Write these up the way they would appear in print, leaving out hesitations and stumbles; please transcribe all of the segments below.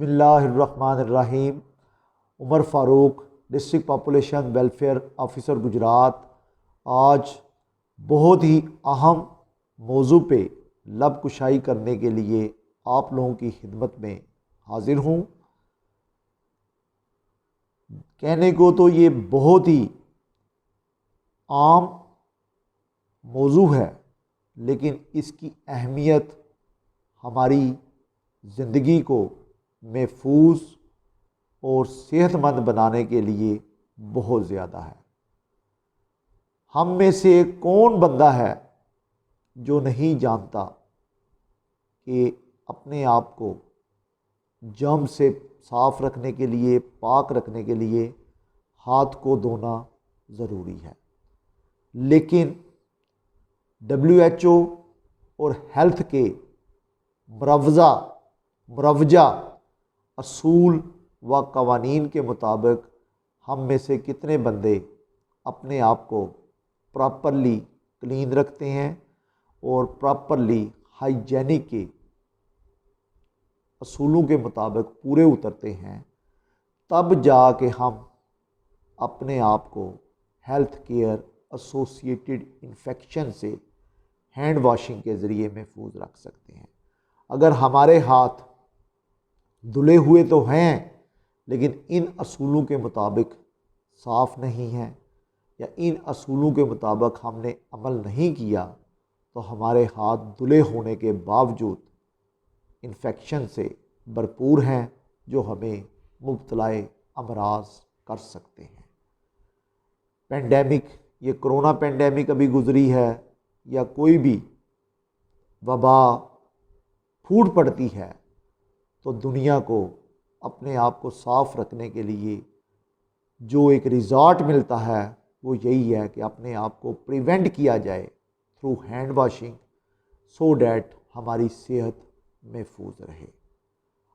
बिस्मिल्लाहिर्रहमानिर्रहीम। Umar Farooq, district population welfare officer Gujarat. आज बहुत ही अहम मौजू पे लब कुशाई करने के लिए आप लोगों की खिदमत में हाजिर हूँ। कहने को तो ये बहुत ही आम मौजू है, लेकिन इसकी अहमियत हमारी ज़िंदगी को महफूज और सेहतमंद बनाने के लिए बहुत ज़्यादा है। हम में से कौन बंदा है जो नहीं जानता कि अपने आप को जर्म से साफ़ रखने के लिए, पाक रखने के लिए हाथ को धोना ज़रूरी है। लेकिन WHO और हेल्थ के मुरवजा असूल व कवानीन के मुताबिक हम में से कितने बंदे अपने आप को प्रॉपरली क्लीन रखते हैं और प्रॉपरली हाइजेनिक के असूलों के मुताबिक पूरे उतरते हैं, तब जाके हम अपने आप को हेल्थ केयर एसोसिएटेड इन्फेक्शन से हैंड वॉशिंग के ज़रिए महफूज रख सकते हैं। अगर हमारे हाथ धुले हुए तो हैं, लेकिन इन असूलों के मुताबिक साफ़ नहीं हैं या इन असूलों के मुताबिक हमने अमल नहीं किया, तो हमारे हाथ धुले होने के बावजूद इन्फेक्शन से भरपूर हैं, जो हमें मुब्तलाए अमराज कर सकते हैं। पेंडेमिक, ये कोरोना पेंडेमिक अभी गुज़री है या कोई भी वबा फूट पड़ती है, तो दुनिया को अपने आप को साफ़ रखने के लिए जो एक रिज़ॉर्ट मिलता है वो यही है कि अपने आप को प्रिवेंट किया जाए through hand washing, so that हमारी सेहत महफूज रहे।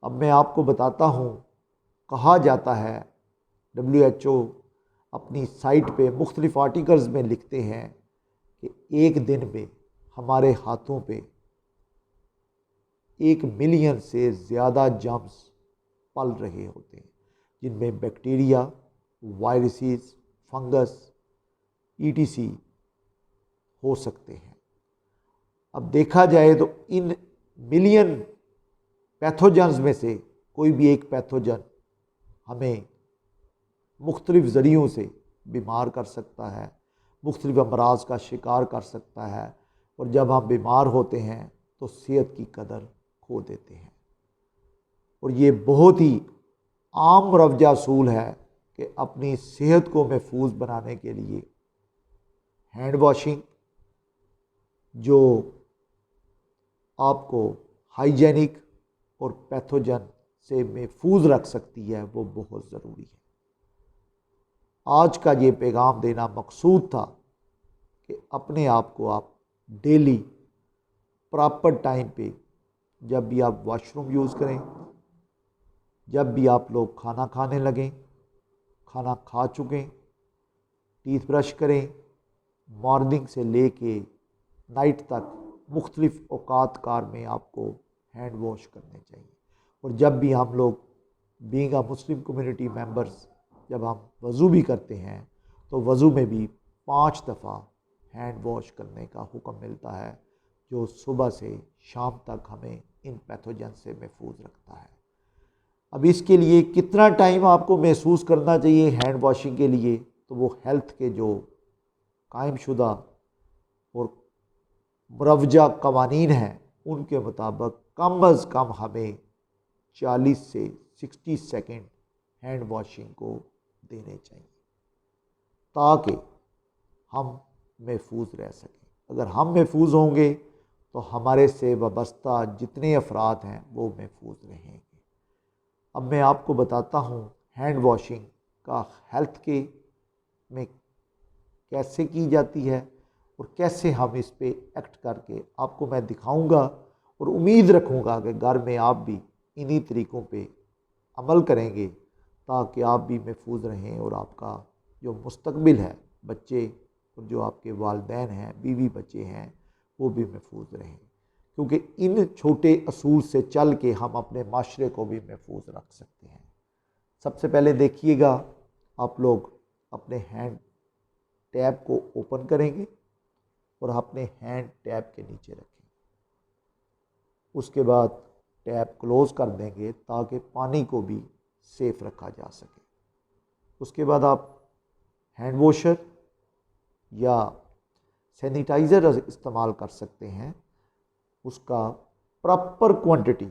अब मैं आपको बताता हूँ, कहा जाता है, WHO अपनी साइट पे मुख्तलिफ आर्टिकल्स में लिखते हैं कि एक दिन में हमारे हाथों पे 1 मिलियन से ज़्यादा जर्म्स पल रहे होते हैं, जिनमें बैक्टीरिया, वायरसेस, फंगस ETC हो सकते हैं। अब देखा जाए तो इन मिलियन पैथोजन्स में से कोई भी एक पैथोजन हमें मुख्तलिफ ज़रियों से बीमार कर सकता है, मुख्तलिफ अमराज का शिकार कर सकता है, और जब हम बीमार होते हैं तो सेहत की कदर खो देते हैं। और ये बहुत ही आम मुरवजा असूल है कि अपनी सेहत को महफूज बनाने के लिए हैंड वॉशिंग, जो आपको हाइजेनिक और पैथोजन से महफूज रख सकती है, वो बहुत ज़रूरी है। आज का ये पैगाम देना मकसूद था कि अपने आप को आप डेली प्रॉपर टाइम पे, जब भी आप वॉशरूम यूज़ करें, जब भी आप लोग खाना खाने लगें, खाना खा चुकें, टीथ ब्रश करें, मॉर्निंग से लेके नाइट तक मुख्तलिफ औकात कार में आपको हैंड वॉश करने चाहिए। और जब भी हम लोग being a Muslim community members, जब हम वज़ू भी करते हैं तो वज़ू में भी 5 दफ़ा हैंड वॉश करने का हुक्म मिलता है, जो सुबह से शाम तक हमें इन पैथोजन से महफूज रखता है। अब इसके लिए कितना टाइम आपको महसूस करना चाहिए हैंड वॉशिंग के लिए, तो वो हेल्थ के जो कायमशुदा और मुरवजा कवानीन हैं, उनके मुताबिक कम अज़ कम हमें 40 से 60 सेकेंड हैंड वॉशिंग को देने चाहिए, ताकि हम महफूज रह सकें। अगर हम महफूज होंगे तो हमारे से वाबस्ता जितने अफराद हैं वो महफूज रहेंगे। अब मैं आपको बताता हूँ हैंड वॉशिंग का हेल्थ के में कैसे की जाती है और कैसे हम इस पे एक्ट करके आपको मैं दिखाऊंगा, और उम्मीद रखूँगा कि घर में आप भी इन्हीं तरीक़ों पे अमल करेंगे, ताकि आप भी महफूज रहें और आपका जो मुस्तकबिल है, बच्चे और जो आपके वालिदैन हैं, बीवी बच्चे हैं, वो भी महफूज रहें। क्योंकि इन छोटे असूल से चल के हम अपने माशरे को भी महफूज रख सकते हैं। सबसे पहले देखिएगा, आप लोग अपने हैंड टैब को ओपन करेंगे और अपने हैंड टैब के नीचे रखेंगे। उसके बाद टैब क्लोज कर देंगे ताकि पानी को भी सेफ रखा जा सके। उसके बाद आप हैंड वॉशर या सैनिटाइज़र इस्तेमाल कर सकते हैं। उसका प्रॉपर क्वांटिटी,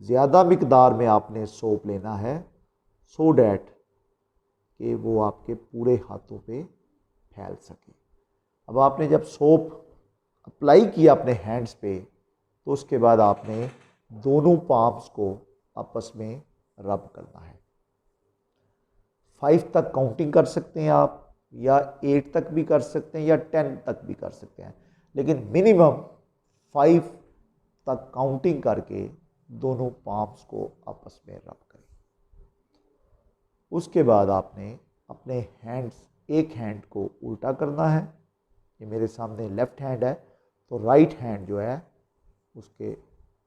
ज़्यादा मिकदार में आपने सोप लेना है सो डैट कि वो आपके पूरे हाथों पे फैल सके। अब आपने जब सोप अप्लाई किया अपने हैंड्स पे, तो उसके बाद आपने दोनों पाम्स को आपस में रब करना है। 5 तक काउंटिंग कर सकते हैं आप, या 8 तक भी कर सकते हैं, या 10 तक भी कर सकते हैं, लेकिन मिनिमम 5 तक काउंटिंग करके दोनों पाम्स को आपस में रब करें। उसके बाद आपने अपने हैंड्स, एक हैंड को उल्टा करना है। ये मेरे सामने लेफ़्ट हैंड है, तो राइट हैंड जो है उसके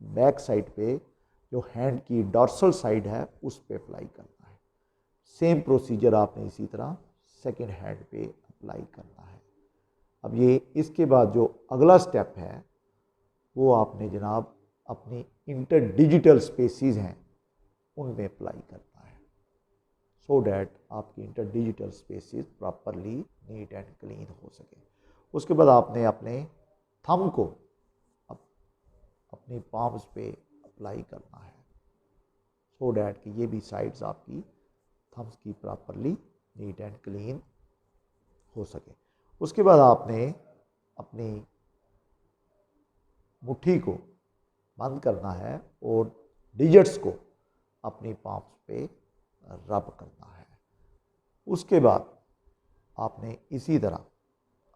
बैक साइड पे, जो हैंड की डॉर्सल साइड है, उस पे अप्लाई करना है। सेम प्रोसीजर आपने इसी तरह सेकंड हैंड पे अप्लाई करना है। अब ये इसके बाद जो अगला स्टेप है वो आपने जनाब अपनी इंटर डिजिटल स्पेसिस हैं उनमें अप्लाई करना है, सो डैट आपकी interdigital spaces properly neat and clean हो सके। उसके बाद आपने अपने थंब को अपनी पाम्स पे अप्लाई करना है, सो डैट कि ये भी साइड्स आपकी थम्स की प्रॉपरली नीट एंड क्लीन हो सके। उसके बाद आपने अपनी मुट्ठी को बंद करना है और डिजिट्स को अपनी पाम्स पे रब करना है। उसके बाद आपने इसी तरह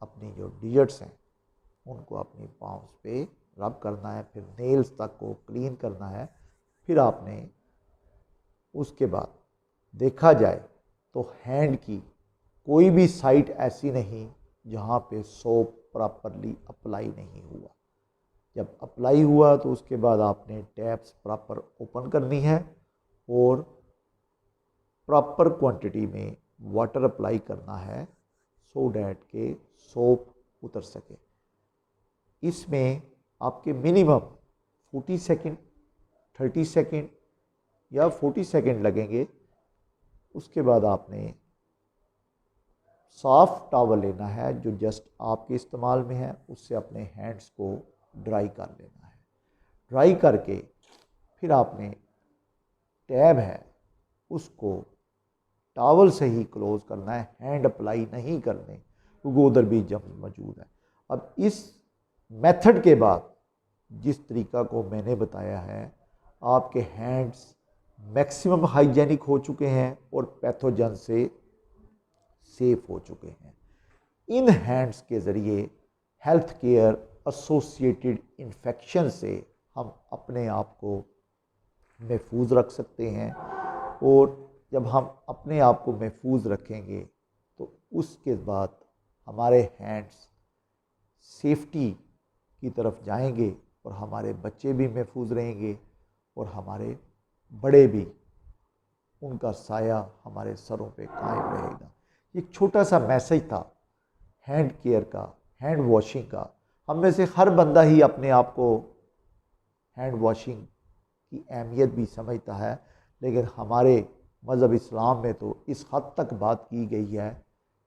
अपनी जो डिजिट्स हैं उनको अपनी पाम्स पे रब करना है, फिर नेल्स तक को क्लीन करना है। फिर आपने उसके बाद देखा जाए तो हैंड की कोई भी साइड ऐसी नहीं जहाँ पे सोप प्रॉपरली अप्लाई नहीं हुआ। जब अप्लाई हुआ तो उसके बाद आपने टैप्स प्रॉपर ओपन करनी है और प्रॉपर क्वांटिटी में वाटर अप्लाई करना है, सो डैट के सोप उतर सके। इसमें आपके मिनिमम 40 सेकंड, 30 सेकंड या 40 सेकंड लगेंगे। उसके बाद आपने सॉफ्ट टॉवल लेना है जो जस्ट आपके इस्तेमाल में है, उससे अपने हैंड्स को ड्राई कर लेना है। ड्राई करके फिर आपने टैब है उसको टॉवल से ही क्लोज करना है, हैंड अप्लाई नहीं करने क्योंकि उधर भी जर्म्स मौजूद है। अब इस मेथड के बाद जिस तरीका को मैंने बताया है, आपके हैंड्स मैक्सिमम हाइजेनिक हो चुके हैं और पैथोजन से सेफ हो चुके हैं। इन हैंड्स के ज़रिए हेल्थ केयर एसोसिएटेड इन्फेक्शन से हम अपने आप को महफूज रख सकते हैं, और जब हम अपने आप को महफूज रखेंगे तो उसके बाद हमारे हैंड्स सेफ्टी की तरफ जाएंगे और हमारे बच्चे भी महफूज रहेंगे और हमारे बड़े भी, उनका साया हमारे सरों पे कायम रहेगा। एक छोटा सा मैसेज था हैंड केयर का, हैंड वॉशिंग का। हम में से हर बंदा ही अपने आप को हैंड वॉशिंग की अहमियत भी समझता है, लेकिन हमारे मज़हब इस्लाम में तो इस हद तक बात की गई है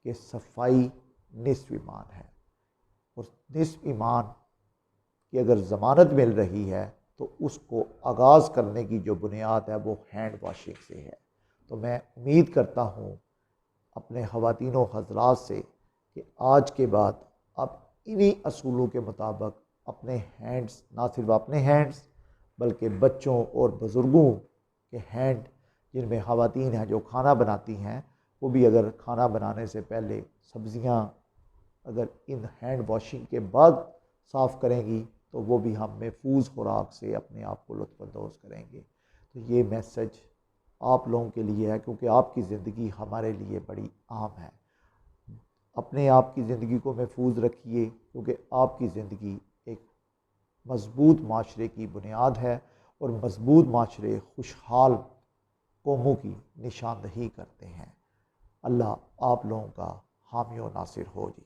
कि सफाई निस्फ ईमान है, और निस्फ ईमान की अगर ज़मानत मिल रही है तो उसको आगाज़ करने की जो बुनियाद है वो हैंड वॉशिंग से है। तो मैं उम्मीद करता हूँ अपने ख़वातीनों हज़रात से कि आज के बाद आप इन्हीं असूलों के मुताबिक अपने हैंड्स, ना सिर्फ अपने हैंड्स बल्कि बच्चों और बुज़ुर्गों के हैंड, जिनमें ख़वातीन हैं जो खाना बनाती हैं, वो भी अगर खाना बनाने से पहले सब्ज़ियाँ अगर इन हैंड वॉशिंग के बाद साफ़ करेंगी तो वो भी हम महफूज खुराक से अपने आप को लुत्फ़अंदोज़ करेंगे। तो ये मैसेज आप लोगों के लिए है, क्योंकि आपकी ज़िंदगी हमारे लिए बड़ी अहम है। अपने आप की ज़िंदगी को महफूज रखिए, क्योंकि आपकी ज़िंदगी एक मजबूत माशरे की बुनियाद है और मजबूत माशरे खुशहाल कौमों की निशानदही करते हैं। अल्लाह आप लोगों का हामी व नासिर हो जी।